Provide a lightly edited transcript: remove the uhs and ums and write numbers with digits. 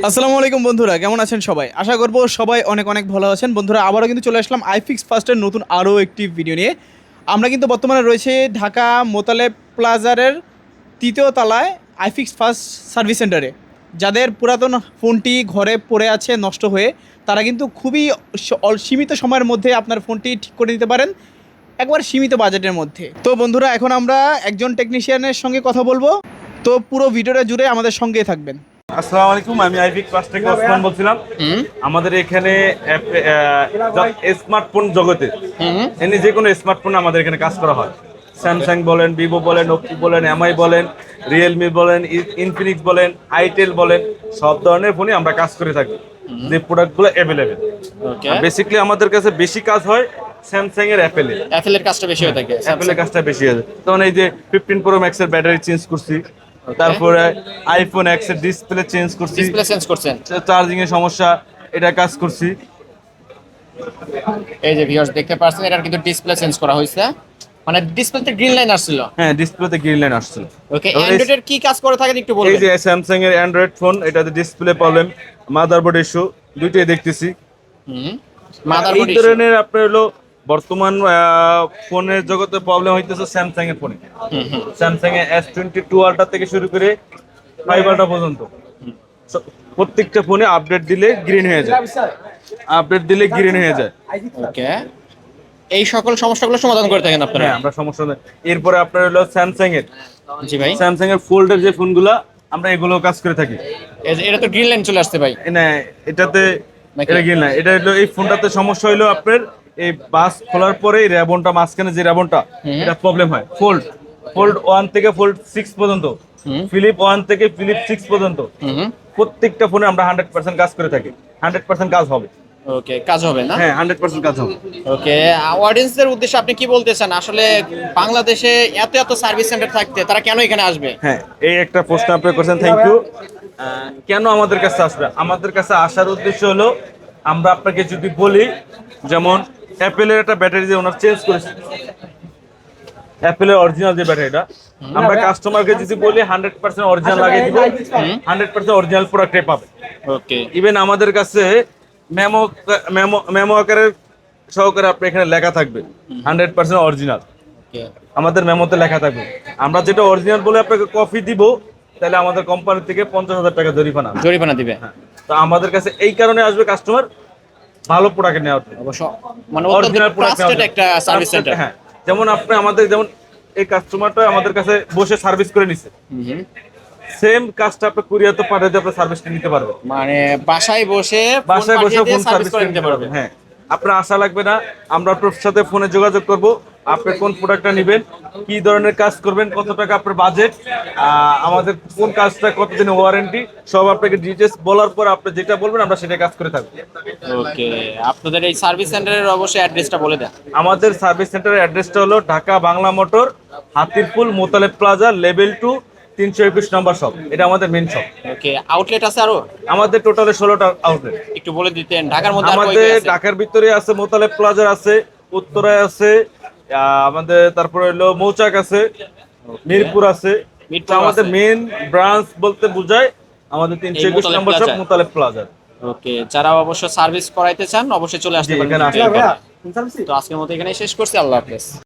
আসসালামু আলাইকুম বন্ধুরা, কেমন আছেন সবাই? আশা করব সবাই অনেক অনেক ভালো আছেন। বন্ধুরা আবারও কিন্তু চলে আসলাম আইফিক্স ফার্স্টের নতুন আরও একটি ভিডিও নিয়ে। আমরা কিন্তু বর্তমানে রয়েছে ঢাকা মোতালেব প্লাজারের তৃতীয় তলায় আইফিক্স ফার্স্ট সার্ভিস সেন্টারে। যাদের পুরাতন ফোনটি ঘরে পড়ে আছে নষ্ট হয়ে, তারা কিন্তু খুবই সীমিত সময়ের মধ্যে আপনার ফোনটি ঠিক করে দিতে পারেন, একবার সীমিত বাজেটের মধ্যে। তো বন্ধুরা, এখন আমরা একজন টেকনিশিয়ানের সঙ্গে কথা বলবো। তো পুরো ভিডিওটা জুড়ে আমাদের সঙ্গেই থাকবেন। আসসালামু আলাইকুম, আমি আইফিক্স ফার্স্ট থেকে ওসমান বলছিলাম। আমাদের এখানে স্মার্টফোন জগতে এমনি যে কোনো স্মার্টফোন আমাদের এখানে কাজ করা হয়। স্যামসাং বলেন, ভিভো বলেন, ওপো বলেন, এমআই বলেন, রিয়েলমি বলেন, ইনফিনিক্স বলেন, আইটেল বলেন, সব ধরনের ফোনই আমরা কাজ করে থাকি, যে প্রোডাক্টগুলো অ্যাভেলেবেল। বেসিক্যালি আমাদের কাছে বেশি কাজ হয় স্যামসাং এর অ্যাপেলের কাজটা বেশি হয়ে থাকে। অ্যাপেলের কাজটা বেশি হয়, যেমন এই যে 15 প্রো ম্যাক্স এর ব্যাটারি চেঞ্জ করছি, তারপরে আইফোন এক্স এর ডিসপ্লে চেঞ্জ করছি, চার্জিং এর সমস্যা, এটা কাজ করছি। এই যে ভিউয়ার্স দেখতে পাচ্ছেন, এটা কিন্তু ডিসপ্লে চেঞ্জ করা হয়েছে, মানে ডিসপ্লেতে গ্রিন লাইন আসছিল। হ্যাঁ, ডিসপ্লেতে গ্রিন লাইন আসছিল। ওকে, অ্যান্ড্রয়েড এর কি কাজ করে থাকেন একটু বলবেন? এই যে স্যামসাং এর অ্যান্ড্রয়েড ফোন, এটাতে ডিসপ্লে প্রবলেম, মাদারবোর্ড ইস্যু, দুইটাই দেখতেছি। মাদারবোর্ড এই ধরনের আপনার হলো বর্তমান ফোনের জগতে প্রবলেম হইতেছে স্যামসাং এর ফোনে। স্যামসাং এর S22 আলট্রা থেকে শুরু করে 5 আলট্রা পর্যন্ত প্রত্যেকটা ফোনে আপডেট দিলে গ্রিন হয়ে যায়, ওকে, এই সকল সমস্যাগুলো সমাধান করে থাকেন আপনারা? হ্যাঁ, আমরা সমস্যা নেই। এরপরে আপনার হলো স্যামসাং এর, জি ভাই, স্যামসাং এর ফোল্ডের যে ফোনগুলা, আমরা এগুলো কাজ করে থাকি। এটা তো গ্রিন লাইন চলে আসছে ভাই। না, এটাতে এটা গ্রিন লাইন, এটা হলো এই ফোনটাতে সমস্যা হলো আপনার এই বাস খোলার পরে র্যাবনটা, মাঝখানে যে র্যাবনটা, এটা প্রবলেম হয়। ফোল্ড 1 থেকে ফোল্ড 6 পর্যন্ত, ফিলিপ 1 থেকে ফিলিপ 6 পর্যন্ত প্রত্যেকটা ফোনে আমরা 100% কাজ করে থাকি। 100% কাজ হবে। ওকে, কাজ হবে না? হ্যাঁ, 100% কাজ হবে। ওকে, অডিয়েন্সদের উদ্দেশ্যে আপনি কি বলতে চান? আসলে বাংলাদেশে এত এত সার্ভিস সেন্টার থাকতে তারা কেন এখানে আসবে? হ্যাঁ, এই একটা প্রশ্ন আপনি করেছেন, থ্যাংক ইউ। কেন আমাদের কাছে আসবে? আমাদের কাছে আসার উদ্দেশ্য হলো, আমরা আপনাকে যদি বলি, যেমন অ্যাপেলের একটা ব্যাটারি যে ওনার চেঞ্জ করেছে, অ্যাপেলের অরিজিনাল যে ব্যাটারিটা, আমরা কাস্টমারকে যদি বলি 100% অরিজিনাল লাগিয়ে দিব, 100% অরিজিনাল প্রোডাক্টে পাবে। ওকে, ইভেন আমাদের কাছে মেমো মেমো আকারের সহকারে আপনি এখানে লেখা থাকবে 100% অরিজিনাল। ওকে, আমাদের মেমোতে লেখা থাকবে। আমরা যেটা অরিজিনাল বলে আপনাকে কপি দিব, তাহলে আমাদের কোম্পানি থেকে 50,000 টাকা জরিমানা দিবে। হ্যাঁ, তো আমাদের কাছে এই কারণে আসবে কাস্টমার ভালো প্রোডাক্ট নেওয়ার জন্য। অবশ্য মানে অরিজিনাল ট্রাস্টেড একটা সার্ভিস সেন্টার। হ্যাঁ, যেমন আপনি আমাদের, যেমন এই কাস্টমারটা আমাদের কাছে বসে সার্ভিস করে নিছে, সেম কাজটা আপনি কুরিয়ারে পাঠিয়ে দিয়ে আপনি সার্ভিসটা নিতে পারবেন। মানে বাসায় বসে ফোন সার্ভিস করে নিতে পারবেন। হ্যাঁ, আপনার আশা লাগবে না। আমরা আপনার সাথে ফোনে যোগাযোগ করব, আপনি কোন প্রোডাক্টটা নেবেন, কি ধরনের কাজ করবেন, কত টাকা আপনার বাজেট, আমাদের কোন কাজটা, কতদিনের ওয়ারেন্টি, সব আপনাকে ডিটেইলস বলার পর আপনি যেটা বলবেন আমরা সেটা কাজ করে থাকবো। ওকে, আপনাদের এই সার্ভিস সেন্টারের অবশ্যই অ্যাড্রেসটা বলে দেন। আমাদের সার্ভিস সেন্টারের অ্যাড্রেসটা হলো Dhaka Bangla motor, Hatirpul, Motaleb plaza, level 2, 321 number shop. এটা আমাদের মেইন শপ। ওকে, আউটলেট আছে আরো? আমাদের টোটালে 16টা আউটলেট। একটু বলে দিতেন ঢাকার মধ্যে আর কই আমাদের কই আছে? ঢাকার ভিতরে আছে, মোতালেব প্লাজা আছে, উত্তরায় আছে, আমাদের তারপরে হলো মৌচাক আছে, মিরপুর আছে। তো আমাদের মেইন ব্রাঞ্চ বলতে বোঝায় আমাদের 321 নম্বর শপ, মোতালেব প্লাজা। ওকে, যারা অবশ্য সার্ভিস করাইতে চান অবশ্যই চলে আসতে পারেন। এখানে আসতে পারেন। তো আজকের মতো এখানেই শেষ করছি। আল্লাহ হাফেজ।